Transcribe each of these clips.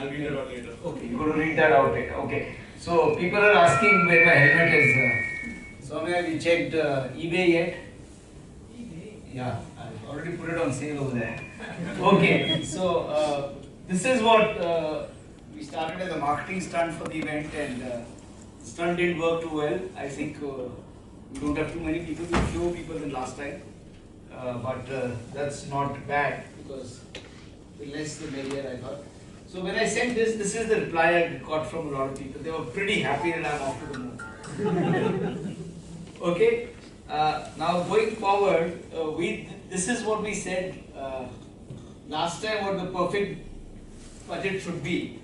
I'll read that out later. Okay, you're going to read that out later. Okay. So people are asking where my helmet is. So have you checked eBay yet? eBay? Yeah, I've already put it on sale over there. Okay, so this is what we started as a marketing stunt for the event, and stunt didn't work too well. I think we don't have too many people, we have fewer people than last time. But that's not bad because the less the merrier, I thought. So when I sent this, this is the reply I got from a lot of people. They were pretty happy that I'm off to the moon. Okay. Now going forward, this is what we said last time. What the perfect budget should be.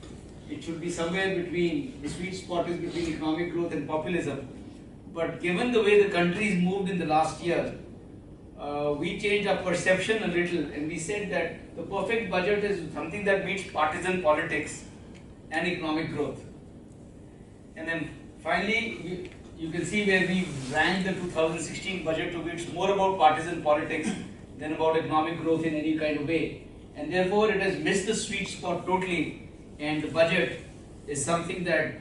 It should be somewhere between, the sweet spot is between economic growth and populism. But given the way the country's moved in the last year, we changed our perception a little, and we said that the perfect budget is something that meets partisan politics and economic growth. And then finally, you can see where we ranked the 2016 budget to be it's more about partisan politics than about economic growth in any kind of way. And therefore, it has missed the sweet spot totally, and the budget is something that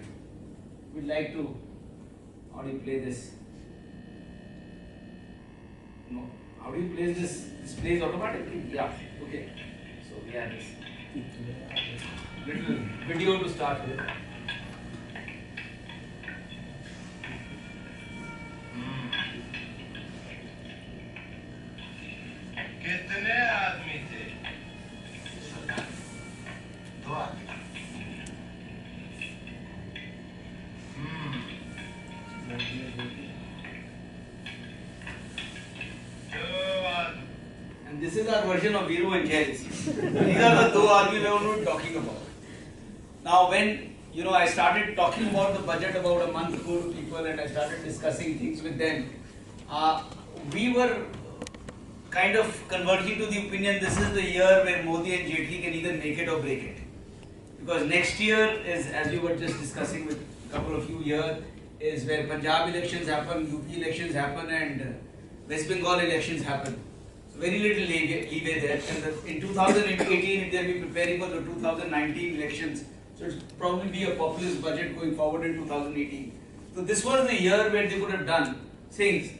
we'd like to, how do you play this? No. How do you place this? This plays automatically? Yeah. Okay. So we have this little video to start with. कितने आदमी थे? दो आदमी। And this is our version of Viru and Jais. These are the two armies we are talking about. Now when I started talking about the budget about a month ago to people, and I started discussing things with them, we were kind of converging to the opinion this is the year where Modi and Jaitley can either make it or break it. Because next year is, as we were just discussing with a couple of you here, is where Punjab elections happen, UP elections happen, and West Bengal elections happen. So very little leeway there. And in 2018, they'll be preparing for the 2019 elections. So it's probably be a populist budget going forward in 2018. So this was the year where they could have done things.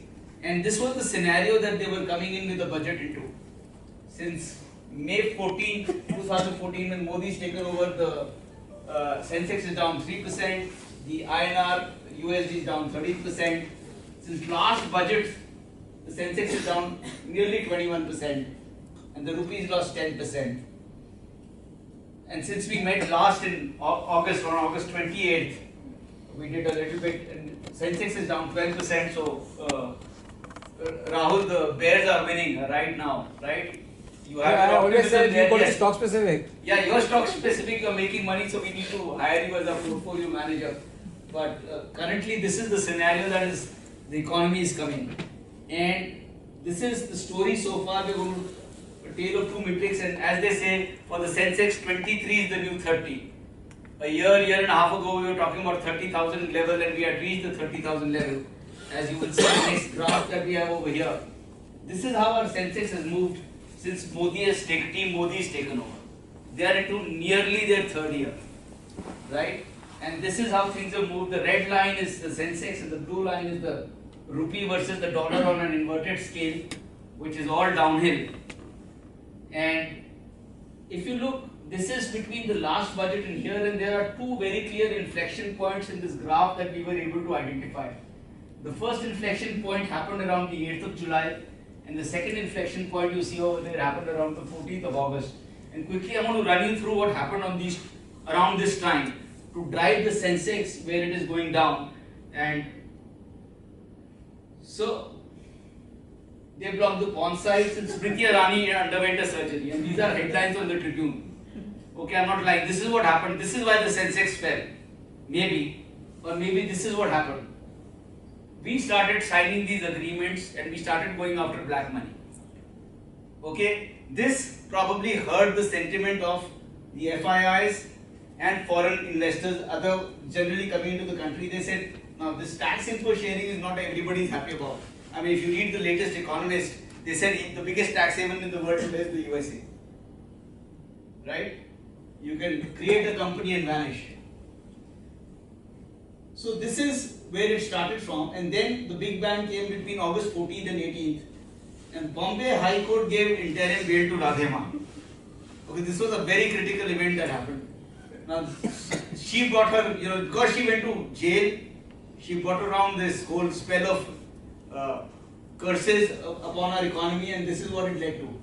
And this was the scenario that they were coming in with the budget into. Since May 14, 2014, when Modi's taken over, the Sensex is down 3%, the INR USD is down 13%. Since last budget, the Sensex is down nearly 21%, and the rupees lost 10%. And since we met last in August, on August 28th, we did a little bit, and Sensex is down 12%, so Rahul, the Bears are winning right now, right? You have I always said you got yes. stock specific. Yeah, you're stock specific, you're making money, so we need to hire you as a portfolio manager. But currently, this is the scenario that is, the economy is coming. And this is the story so far. We're going to a tale of two metrics, and as they say, for the Sensex, 23 is the new 30. A year and a half ago, we were talking about 30,000 level, and we had reached the 30,000 level. As you will see in the next graph that we have over here. This is how our Sensex has moved since Modi has taken over. They are into nearly their third year, right? And this is how things have moved. The red line is the Sensex, and the blue line is the rupee versus the dollar on an inverted scale, which is all downhill. And if you look, this is between the last budget and here, and there are two very clear inflection points in this graph that we were able to identify. The first inflection point happened around the 8th of July, and the second inflection point you see over there happened around the 14th of August. And quickly I want to run you through what happened on these around this time to drive the Sensex where it is going down. And so they blocked the pawn sites, and Smriti Irani underwent a surgery, and these are headlines on the Tribune. Okay, I'm not lying. This is what happened. This is why the Sensex fell. Maybe, or maybe this is what happened. We started signing these agreements and we started going after black money. Okay, this probably hurt the sentiment of the FIIs and foreign investors, other generally coming into the country. They said, now this tax info sharing is not everybody is happy about. I mean, if you read the latest Economist, they said the biggest tax haven in the world today is the USA. Right? You can create a company and vanish. So this is where it started from, and then the big bang came between August 14th and 18th, and Bombay High Court gave interim bail to Radhema. Okay, this was a very critical event that happened. Now, she brought her, because she went to jail, she brought around this whole spell of curses upon our economy, and this is what it led to.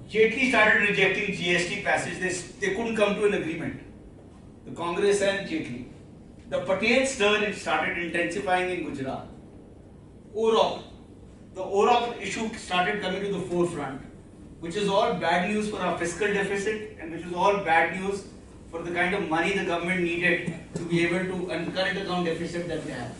Jaitley started rejecting GST passage. They couldn't come to an agreement. The Congress and Jaitley. The Patel stir started intensifying in Gujarat. OROP. The OROP issue started coming to the forefront, which is all bad news for our fiscal deficit, and which is all bad news for the kind of money the government needed to be able to current account deficit that they have.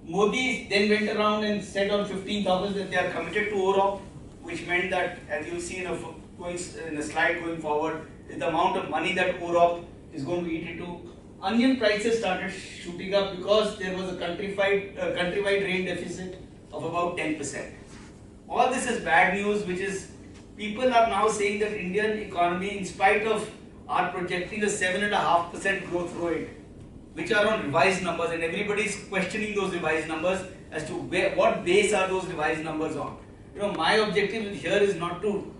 Modi then went around and said on 15th August that they are committed to OROP, which meant that, as you see in a slide going forward, is the amount of money that OROP is going to eat into. Onion prices started shooting up because there was a countrywide rain deficit of about 10%. All this is bad news, which is people are now saying that Indian economy, in spite of are projecting a 7.5% growth rate, which are on revised numbers, and everybody is questioning those revised numbers as to what base are those revised numbers on. My objective here is not to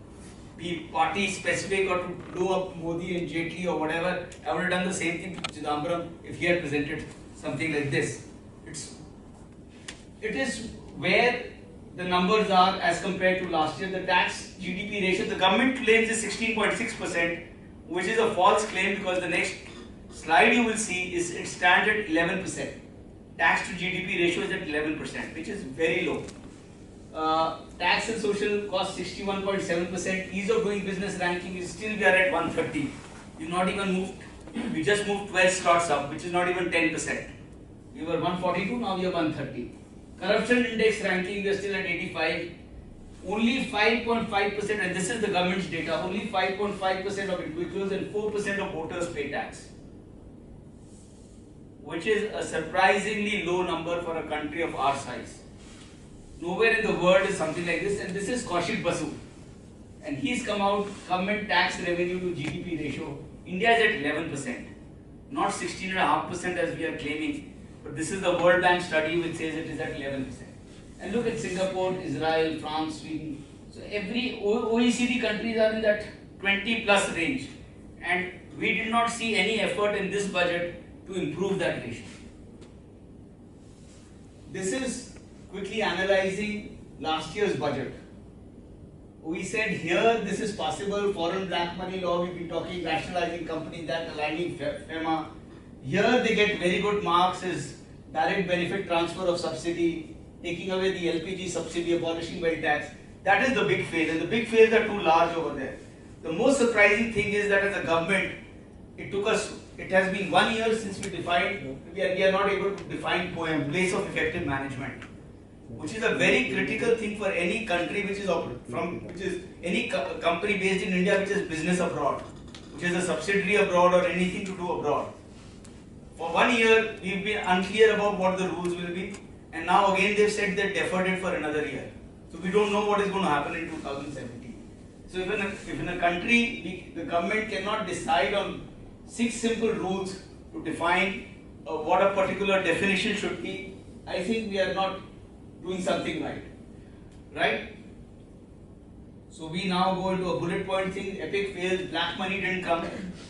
be party specific or to blow up Modi and Jaitley or whatever. I would have done the same thing to Chidambaram if he had presented something like this. It is where the numbers are as compared to last year. The tax GDP ratio, the government claims is 16.6%, which is a false claim because the next slide you will see is it stands at 11%. Tax to GDP ratio is at 11%, which is very low. Tax and social cost 61.7%. Ease of doing business ranking is still we are at 130. We not even moved. We just moved 12 slots up, which is not even 10%. We were 142. Now we are 130. Corruption index ranking we are still at 85. Only 5.5%, and this is the government's data. Only 5.5% of individuals and 4% of voters pay tax, which is a surprisingly low number for a country of our size. Nowhere in the world is something like this, and this is Kaushik Basu, and he's come out, government tax revenue to GDP ratio. India is at 11%, not 16.5% as we are claiming, but this is the World Bank study which says it is at 11%. And look at Singapore, Israel, France, Sweden. So every OECD countries are in that 20 plus range, and we did not see any effort in this budget to improve that ratio. This is quickly analyzing last year's budget. We said here this is possible, foreign black money law, we've been talking rationalizing companies, that aligning FEMA. Here they get very good marks as direct benefit transfer of subsidy, taking away the LPG subsidy, abolishing wealth tax. That is the big fail, and the big fails are too large over there. The most surprising thing is that as a government, it has been 1 year since we are not able to define POEM, place of effective management, which is a very critical thing for any country any company based in India which is business abroad, which is a subsidiary abroad or anything to do abroad. For 1 year, we've been unclear about what the rules will be, and now again they've said they deferred it for another year. So we don't know what is going to happen in 2017. So if in a country the government cannot decide on 6 simple rules to define what a particular definition should be, I think we are not doing something right? So we now go into a bullet point thing. Epic fails, black money didn't come.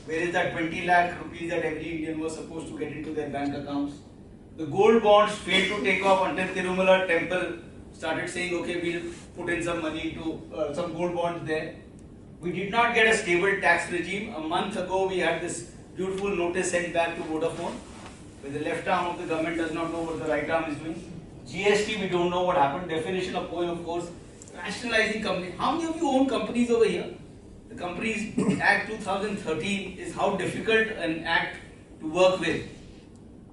Where is that 20 lakh rupees that every Indian was supposed to get into their bank accounts? The gold bonds failed to take off until Tirumala temple started saying, okay, we'll put in some money into some gold bonds there. We did not get a stable tax regime. A month ago, we had this beautiful notice sent back to Vodafone, where the left arm of the government does not know what the right arm is doing. GST, we don't know what happened. Definition of POEM, of course. Rationalizing companies. How many of you own companies over here? The Companies Act 2013 is how difficult an act to work with,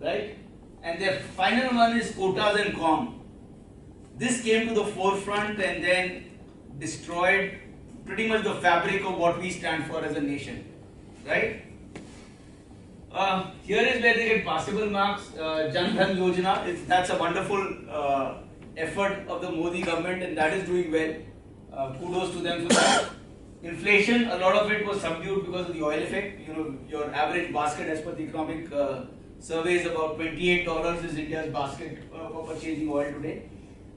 right? And the final one is quotas and COM. This came to the forefront and then destroyed pretty much the fabric of what we stand for as a nation, right? Here is where they get possible marks. Jan Dhan Yojana, that's a wonderful effort of the Modi government, and that is doing well. Kudos to them for that. Inflation, a lot of it was subdued because of the oil effect. You know, your average basket as per the economic survey is about $28 is India's basket for purchasing oil today.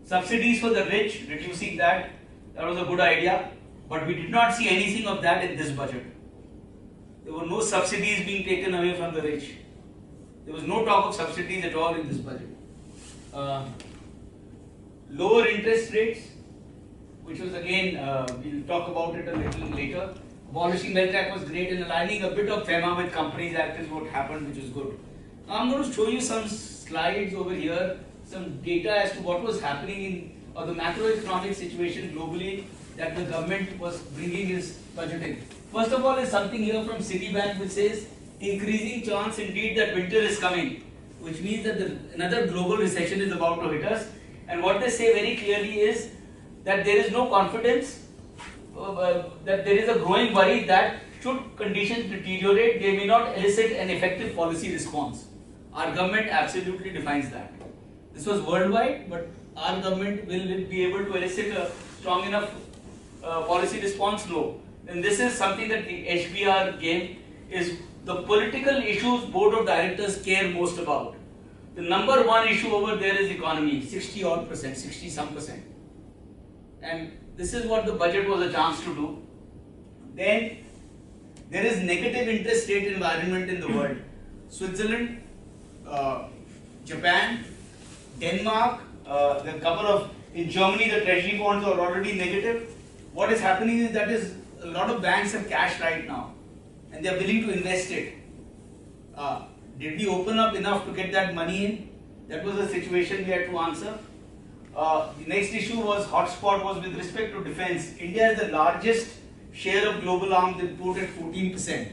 Subsidies for the rich, reducing that was a good idea, but we did not see anything of that in this budget. There were no subsidies being taken away from the rich. There was no talk of subsidies at all in this budget. Lower interest rates, which was again, we'll talk about it a little later. Abolishing wealth tax was great, and aligning a bit of FEMA with Companies Act is what happened, which is good. Now I'm going to show you some slides over here, some data as to what was happening in or the macroeconomic situation globally that the government was bringing his budgeting. First of all, is something here from Citibank which says increasing chance indeed that winter is coming, which means that another global recession is about to hit us. And what they say very clearly is that there is no confidence, that there is a growing worry that should conditions deteriorate, they may not elicit an effective policy response. Our government absolutely defines that. This was worldwide, but our government will be able to elicit a strong enough policy response? No. And this is something that the HBR gave, is the political issues board of directors care most about. The number one issue over there is economy, 60 odd percent, 60 some percent. And this is what the budget was a chance to do. Then there is negative interest rate environment in the world. Switzerland, Japan, Denmark, the couple of, in Germany the treasury bonds are already negative. What is happening is that a lot of banks have cash right now and they are willing to invest it. Did we open up enough to get that money in? That was the situation we had to answer. The next issue was, hotspot was with respect to defense. India is the largest share of global arms import at 14%.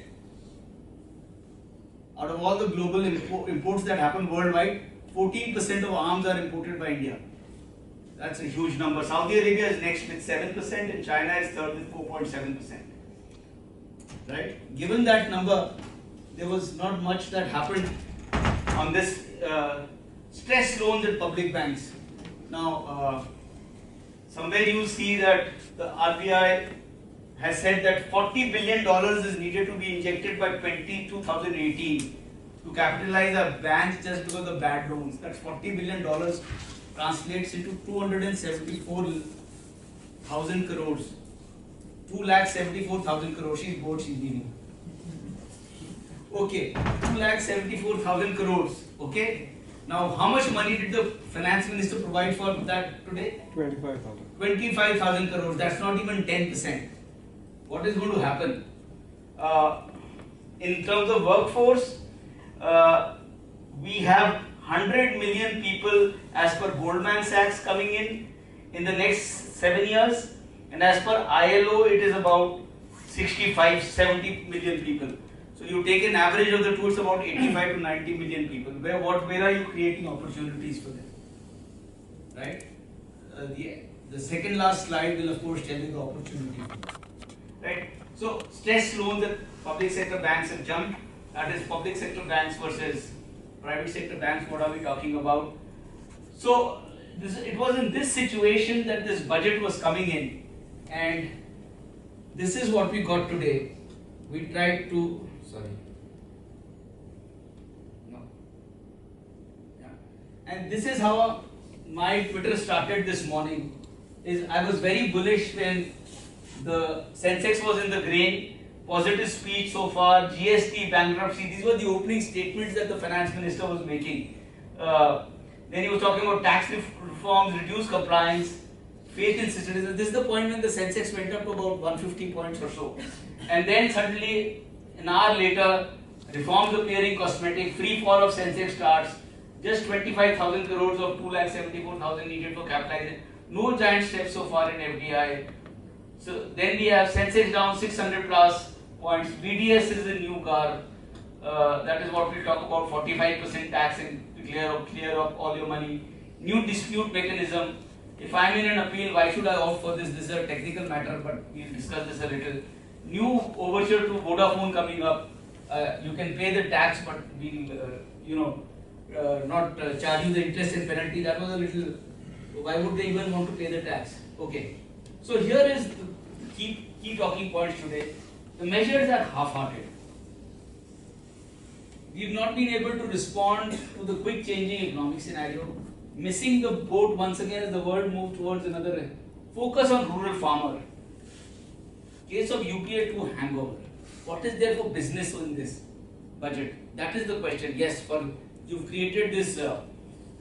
Out of all the global imports that happen worldwide, 14% of arms are imported by India. That's a huge number. Saudi Arabia is next with 7% and China is third with 4.7%. Right? Given that number, there was not much that happened on this stress loans at public banks. Now, somewhere you see that the RBI has said that $40 billion is needed to be injected by 2018 to capitalize our banks just because of bad loans. That's $40 billion translates into 274,000 crores. 2,74,000 crores. She's bored, she's leaving. Okay, 2,74,000 crores. Okay. Now, how much money did the finance minister provide for that today? 25,000. 25,000 crores. That's not even 10%. What is going to happen? In terms of workforce, we have 100 million people as per Goldman Sachs coming in the next 7 years, and as per ILO it is about 65-70 million people. So you take an average of the two, it's about 85 to 90 million people. Where are you creating opportunities for them? Right? The second last slide will of course tell you the opportunity. Right? So stress loans that public sector banks have jumped. That is public sector banks versus private sector banks. What are we talking about? So it was in this situation that this budget was coming in, and this is what we got today. We tried to and this is how my Twitter started this morning. I was very bullish when the Sensex was in the green, positive speech so far, GST, bankruptcy, these were the opening statements that the finance minister was making. Then he was talking about tax reforms, reduced compliance, faith in citizens. This is the point when the Sensex went up to about 150 points or so. And then suddenly, an hour later, reforms appearing cosmetic, free fall of Sensex starts, just 25,000 crores of 2,74,000 needed for capitalization. No giant steps so far in FDI. So then we have Sensex down 600 plus points. BDS is a new car. That is what we talk about, 45% tax and clear up all your money. New dispute mechanism. If I am in an appeal, why should I opt for this? This is a technical matter, but we'll discuss this a little. New overture to Vodafone coming up. You can pay the tax, but we'll, not charge you the interest and penalty. That was a little. Why would they even want to pay the tax? Okay. So here is the key key talking points today. The measures are half-hearted. We've not been able to respond to the quick changing economic scenario. Missing the boat once again as the world moves towards another focus on rural farmer. Case of UPA 2 hangover. What is there for business in this budget? That is the question. Yes, you've created this,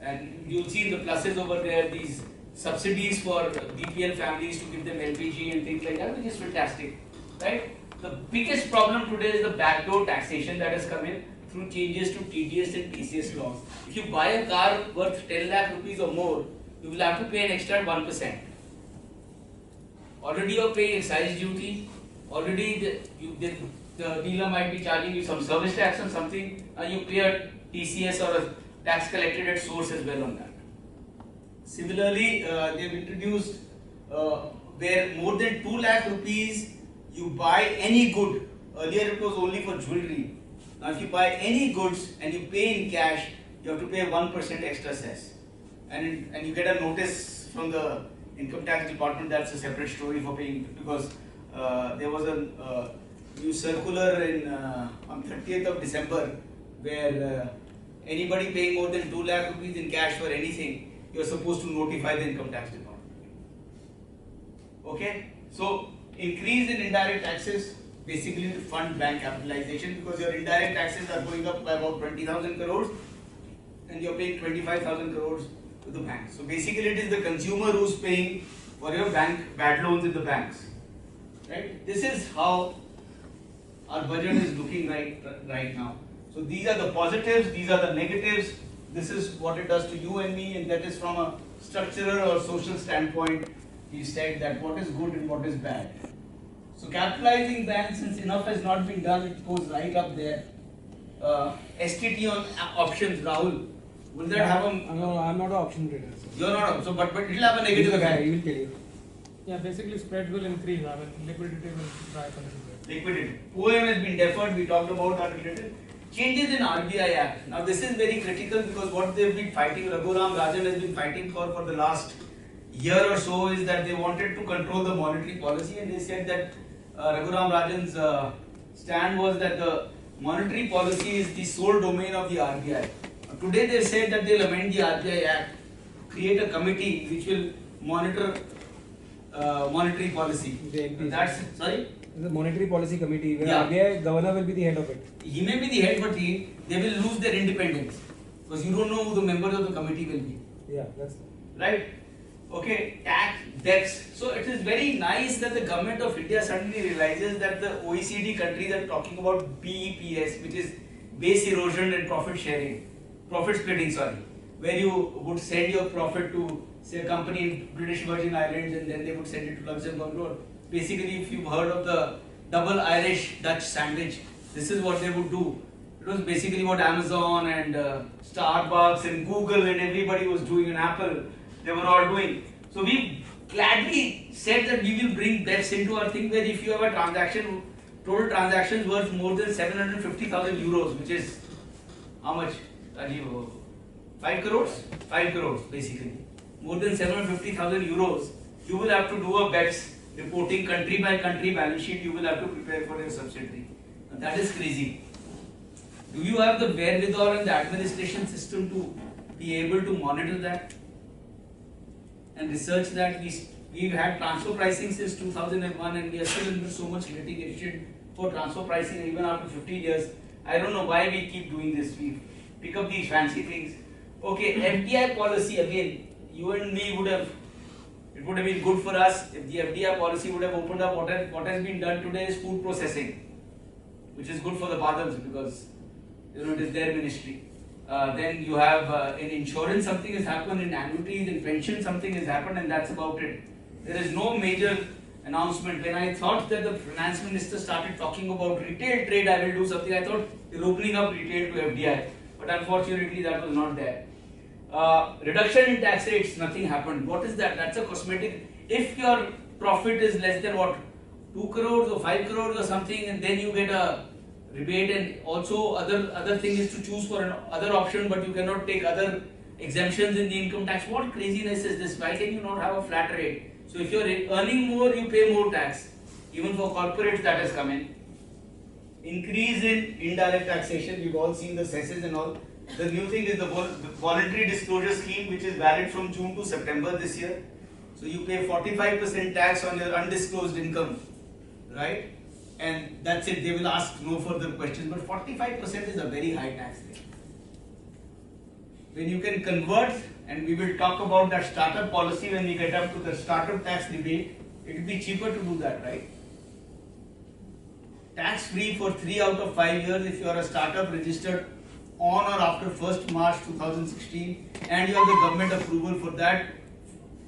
and you'll see in the pluses over there these subsidies for BPL families to give them LPG and things like that, which is fantastic, right? The biggest problem today is the backdoor taxation that has come in through changes to TDS and TCS laws. If you buy a car worth 10 lakh rupees or more, you will have to pay an extra 1%. Already you're paying excise duty, already the dealer might be charging you some service tax on something, and you pay a TCS or a tax collected at source as well on that. Similarly, they've introduced where more than 2 lakh rupees you buy any good. Earlier it was only for jewelry. Now if you buy any goods and you pay in cash, you have to pay 1% extra cess. And you get a notice from the income tax department. That's a separate story for paying, because there was a new circular on 30th of December where anybody paying more than 2 lakh rupees in cash for anything, you are supposed to notify the income tax department. Okay, so increase in indirect taxes basically to fund bank capitalization, because your indirect taxes are going up by about 20,000 crores and you're paying 25,000 crores to the bank. So basically it is the consumer who's paying for your bad loans in the banks. Right? This is how our budget is looking right now. So these are the positives, these are the negatives. This is what it does to you and me, and that is from a structural or social standpoint. He said that what is good and what is bad. So capitalizing banks, since enough has not been done, it goes right up there. STT on options, Rahul. Will that have a? No, I'm not an option trader. So. You're not. So, but it will have a negative effect. He will tell you. Yeah, basically spreads will increase. I mean, liquidity will try to Liquidity. OM has been deferred. We talked about that related. Changes in RBI Act. Now this is very critical, because what they've been fighting, Raghuram Rajan has been fighting for the last year or so, is that they wanted to control the monetary policy, and they said that Raghuram Rajan's stand was that the monetary policy is the sole domain of the RBI. Today they said that they'll amend the RBI Act, create a committee which will monitor monetary policy. That's sorry. The monetary policy committee, where Yeah. RBI governor will be the head of it. He may be the head, but they will lose their independence, because you don't know who the members of the committee will be. Yeah, that's Right? Okay, tax, debts. So it is very nice that the government of India suddenly realizes that the OECD countries are talking about BEPS, which is base erosion and profit splitting, where you would send your profit to, say, a company in British Virgin Islands, and then they would send it to Luxembourg. Basically, if you've heard of the double Irish Dutch sandwich, this is what they would do. It was basically what Amazon and Starbucks and Google and everybody was doing, and Apple, they were all doing. So we gladly said that we will bring debts into our thing, where if you have a transaction, total transactions worth more than 750,000 euros, which is how much, Rajiv? 5 crores? 5 crores basically. More than 750,000 euros, you will have to do a BEPS reporting country by country balance sheet. You will have to prepare for your subsidiary. And that is crazy. Do you have the wherewithal and the administration system to be able to monitor that and research that? We've had transfer pricing since 2001, and we are still under so much litigation for transfer pricing even after 15 years. I don't know why we keep doing this. We pick up these fancy things. Okay, FDI policy, again, you and me would have, it would have been good for us if the FDI policy would have opened up. What has been done today is food processing, which is good for the Badals, because it is their ministry. Then you have in insurance something has happened, in annuities, in pension something has happened, and that's about it. There is no major announcement. When I thought that the finance minister started talking about retail trade, I will do something, I thought they're opening up retail to FDI, but unfortunately that was not there. Reduction in tax rates, nothing happened. What is that? That's a cosmetic. If your profit is less than what, 2 crores or 5 crores or something, and then you get a rebate, and also other thing is to choose for another option, but you cannot take other exemptions in the income tax. What craziness is this? Why can you not have a flat rate? So if you're earning more, you pay more tax. Even for corporates that has come in. Increase in indirect taxation, we've all seen the cesses and all. The new thing is the voluntary disclosure scheme, which is valid from June to September this year. So you pay 45% tax on your undisclosed income, right? And that's it, they will ask no further questions, but 45% is a very high tax rate. When you can convert, and we will talk about that startup policy when we get up to the startup tax debate, it will be cheaper to do that, right? Tax free for 3 out of 5 years if you are a startup registered on or after 1st March 2016 and you have the government approval for that,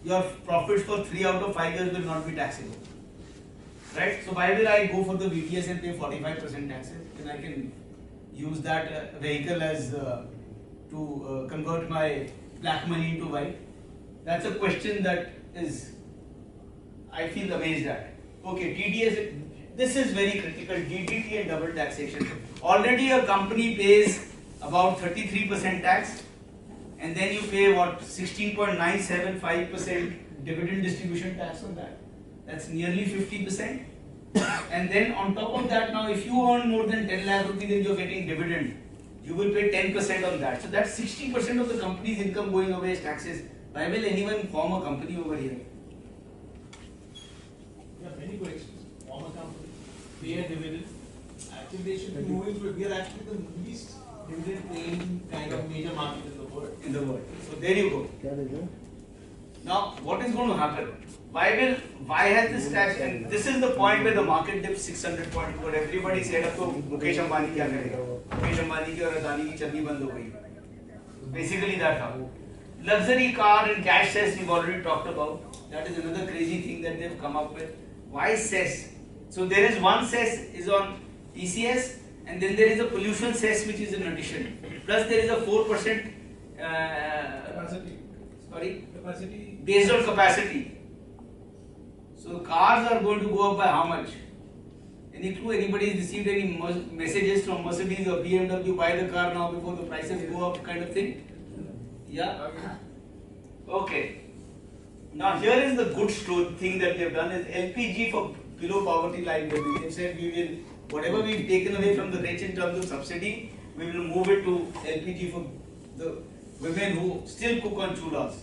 your profits for 3 out of 5 years will not be taxable. Right? So why will I go for the VTS and pay 45% taxes? Then I can use that vehicle as to convert my black money into white. That's a question that is, I feel amazed at. Okay, TDS, this is very critical, DDT and double taxation. Already a company pays about 33% tax and then you pay what, 16.975% dividend distribution tax on that. That's nearly 50%. And then on top of that, now if you earn more than 10 lakh rupees and you're getting dividend, you will pay 10% on that. So that's 60% of the company's income going away as taxes. Why will anyone form a company over here? Yeah, many questions. Form a company, pay a dividend. Actually, they should be moving to, we are actually the least dividend paying kind of major market in the world. So there you go. Now, what is going to happen? Why has this tax? And this is the point where the market dipped 600 points. But everybody said, "अब तो मुकेश अंबानी क्या करेगा? मुकेश अंबानी की और अदानी की चलनी बंद हो गई." Basically, that happened. Luxury car and cash cess we've already talked about. That is another crazy thing that they've come up with. Why cess? So there is one cess is on TCS, and then there is a pollution cess which is in addition. Plus there is a 4%. Capacity. Sorry. Capacity. Based on capacity. So cars are going to go up by how much? Any clue? Anybody has received any messages from Mercedes or BMW, buy the car now before the prices go up kind of thing? Yeah? Okay. Now here is the good thing that they've done is LPG for below poverty line. They said we will, whatever we've taken away from the rich in terms of subsidy, we will move it to LPG for the women who still cook on chulhas,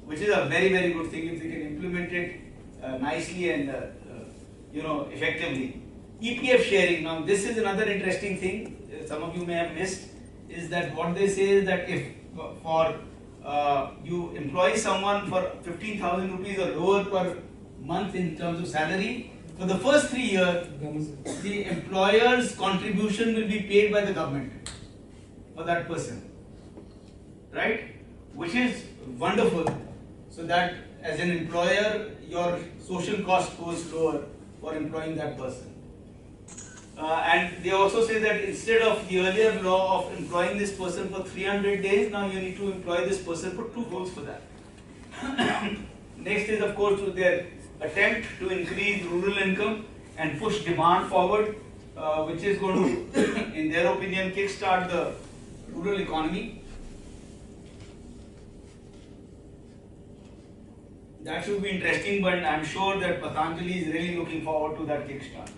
which is a very, very good thing if we can implement it nicely and effectively. EPF sharing. Now this is another interesting thing. Some of you may have missed. Is that what they say is that if for you employ someone for 15,000 rupees or lower per month in terms of salary, for the first 3 years, the employer's contribution will be paid by the government for that person, right? Which is wonderful. So that as an employer, your social cost goes lower for employing that person. And they also say that instead of the earlier law of employing this person for 300 days, now you need to employ this person for 2 goals for that. Next is of course their attempt to increase rural income and push demand forward, which is going to, in their opinion, kickstart the rural economy. That should be interesting, but I'm sure that Patanjali is really looking forward to that kickstart.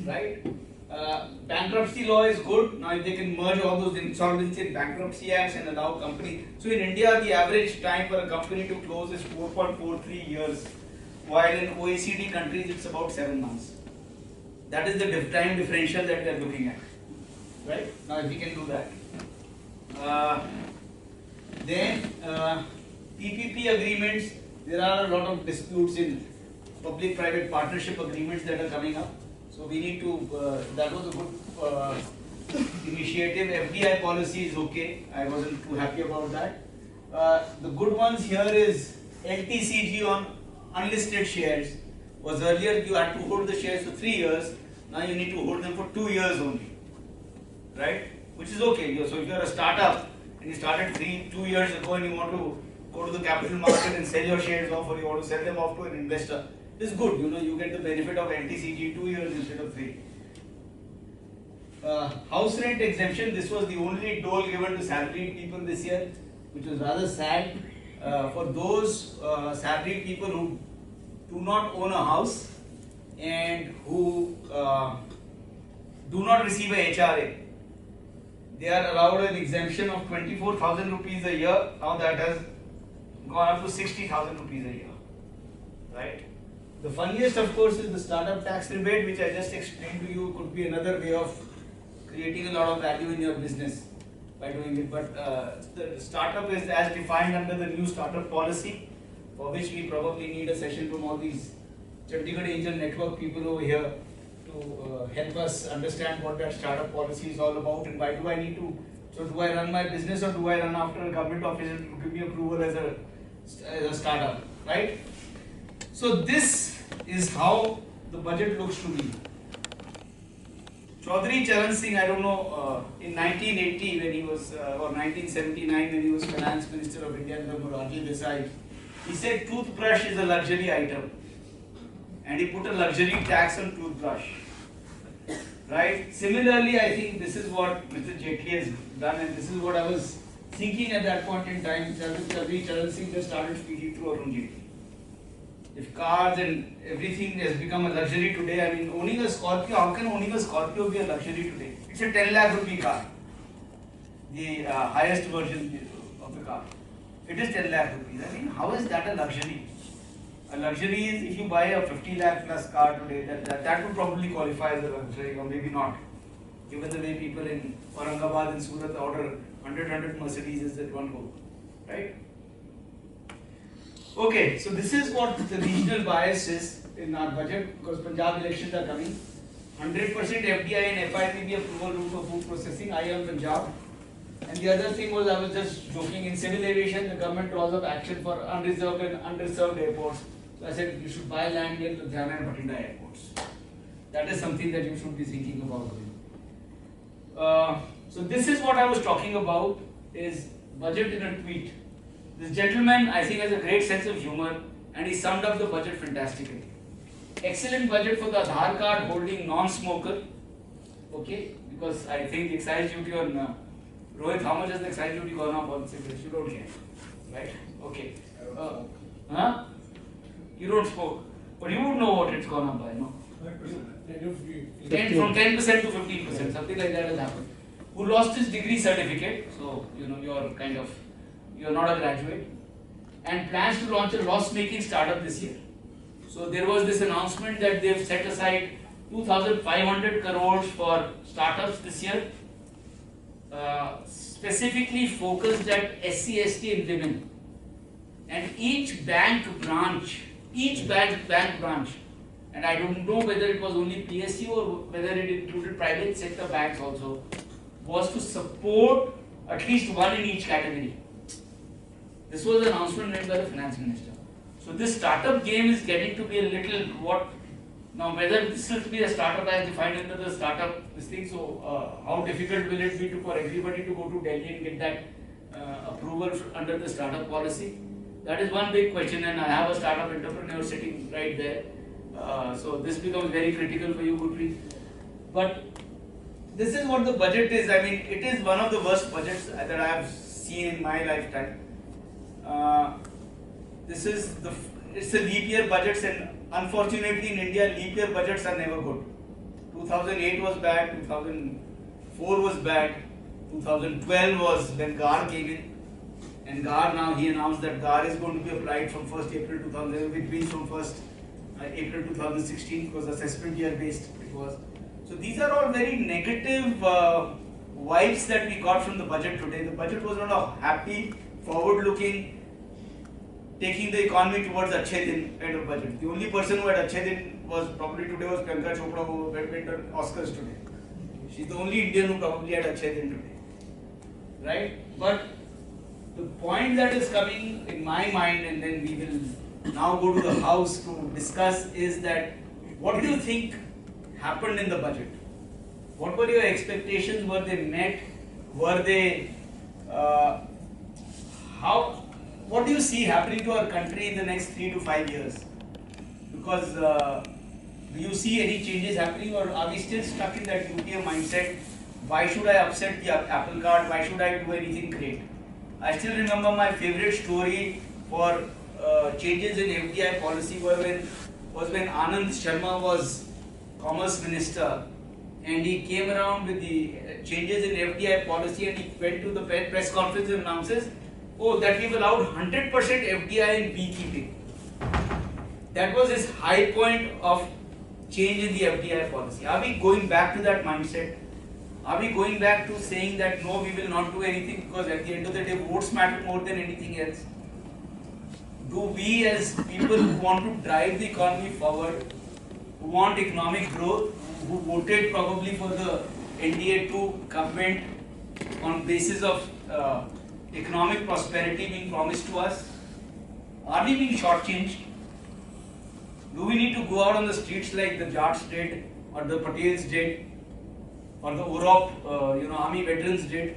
Right? Bankruptcy law is good. Now, if they can merge all those insolvency and bankruptcy acts and allow company. So, in India, the average time for a company to close is 4.43 years, while in OECD countries, it's about 7 months. That is the time differential that we are looking at. Right? Now, if we can do that. Then, PPP agreements. There are a lot of disputes in public-private partnership agreements that are coming up. So we need to, that was a good initiative. FDI policy is okay. I wasn't too happy about that. The good ones here is LTCG on unlisted shares. Was earlier you had to hold the shares for 3 years. Now you need to hold them for 2 years only. Right? Which is okay. So if you are a startup and you started 2 years ago and you want to go to the capital market and sell your shares off, or you want to sell them off to an investor, it's good. You get the benefit of LTCG 2 years instead of 3. House rent exemption. This was the only dole given to salaried people this year, which was rather sad. For those salaried people who do not own a house, and who do not receive a HRA, they are allowed an exemption of 24,000 rupees a year. Now that has gone up to 60,000 rupees a year, right? The funniest, of course, is the startup tax rebate, which I just explained to you could be another way of creating a lot of value in your business by doing it. But the startup is as defined under the new startup policy, for which we probably need a session from all these Chandigarh Angel Network people over here to help us understand what that startup policy is all about and why do I need to. So, do I run my business or do I run after a government officer to give me approval as a startup, right? So, this is how the budget looks to me. Chaudhary Charan Singh, I don't know, in 1980 when he was, or 1979 when he was Finance Minister of India under Morarji Desai, he said toothbrush is a luxury item. And he put a luxury tax on toothbrush. Right? Similarly, I think this is what Mr. Jaitley has done, and this is what I was thinking at that point in time. Chaudhary Charan Singh just started speaking through Arun Jaitley. If cars and everything has become a luxury today, I mean, owning a Scorpio, how can owning a Scorpio be a luxury today? It's a 10 lakh rupee car, the highest version of the car. It is 10 lakh rupees. I mean, how is that a luxury? A luxury is if you buy a 50 lakh plus car today, that would probably qualify as a luxury, or maybe not. Given the way people in Aurangabad and Surat order 100 Mercedes at one go, right? Okay, so this is what the regional bias is in our budget because Punjab elections are coming. 100% FDI and FIPB approval route for food processing, I am Punjab. And the other thing was, I was just joking, in civil aviation, the government draws up action for unreserved and underserved airports. So I said, you should buy land near Ludhiana and Bathinda airports. That is something that you should be thinking about. So this is what I was talking about, is budget in a tweet. This gentleman, I think, has a great sense of humor and he summed up the budget fantastically. Excellent budget for the Aadhaar card holding non-smoker. Okay, because I think excise duty on Rohit, how much has the excise duty gone up on cigarettes? You don't care, right? Okay. Huh? You don't smoke, but you would know what it's gone up by, no? 10 from 10% to 15%, something like that has happened. Who lost his degree certificate? So you're not a graduate, and plans to launch a loss-making startup this year. So there was this announcement that they've set aside 2,500 crores for startups this year, specifically focused at SC, ST and women. And each bank branch, and I don't know whether it was only PSU or whether it included private sector banks also, was to support at least one in each category. This was an announcement made by the finance minister. So this startup game is getting to be a little now whether this will be a startup as defined under the startup this thing, so how difficult will it be for everybody to go to Delhi and get that approval under the startup policy? That is one big question, and I have a startup entrepreneur sitting right there. So this becomes very critical for you, Gurpreet. But this is what the budget is. I mean, it is one of the worst budgets that I have seen in my lifetime. It's a leap year budgets, and unfortunately in India, leap year budgets are never good. 2008 was bad, 2004 was bad, 2012 was when GAR came in. And GAR now, he announced that GAR is going to be applied from 1st April 2011, which means from 1st April 2016, because assessment year based it was. So these are all very negative vibes that we got from the budget today. The budget was not a happy, forward-looking, taking the economy towards Achhe Din kind of budget. The only person who had Achhe Din was probably today was Priyanka Chopra, who went to Oscars today. She's the only Indian who probably had Achhe Din today, right? But the point that is coming in my mind, and then we will now go to the House to discuss, is that what do you think happened in the budget? What were your expectations? Were they met? Were they what do you see happening to our country in the next 3 to 5 years? Because do you see any changes happening, or are we still stuck in that UPA mindset? Why should I upset the apple cart? Why should I do anything great? I still remember my favorite story for changes in FDI policy were when was when Anand Sharma was Commerce Minister, and he came around with the changes in FDI policy, and he went to the press conference and announces, oh, that we've allowed 100% FDI in beekeeping. That was his high point of change in the FDI policy. Are we going back to that mindset? Are we going back to saying that no, we will not do anything because at the end of the day, votes matter more than anything else? Do we as people who want to drive the economy forward, who want economic growth, who voted probably for the NDA-2 government on basis of economic prosperity being promised to us, are we being shortchanged? Do we need to go out on the streets like the Jats did, or the Patels did, or the Urop, army veterans did,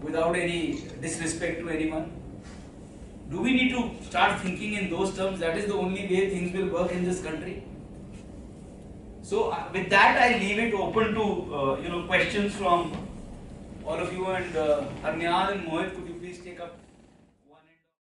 without any disrespect to anyone? Do we need to start thinking in those terms? That is the only way things will work in this country. So with that, I leave it open to questions from all of you. And Harnyal and Mohit, could you please take up?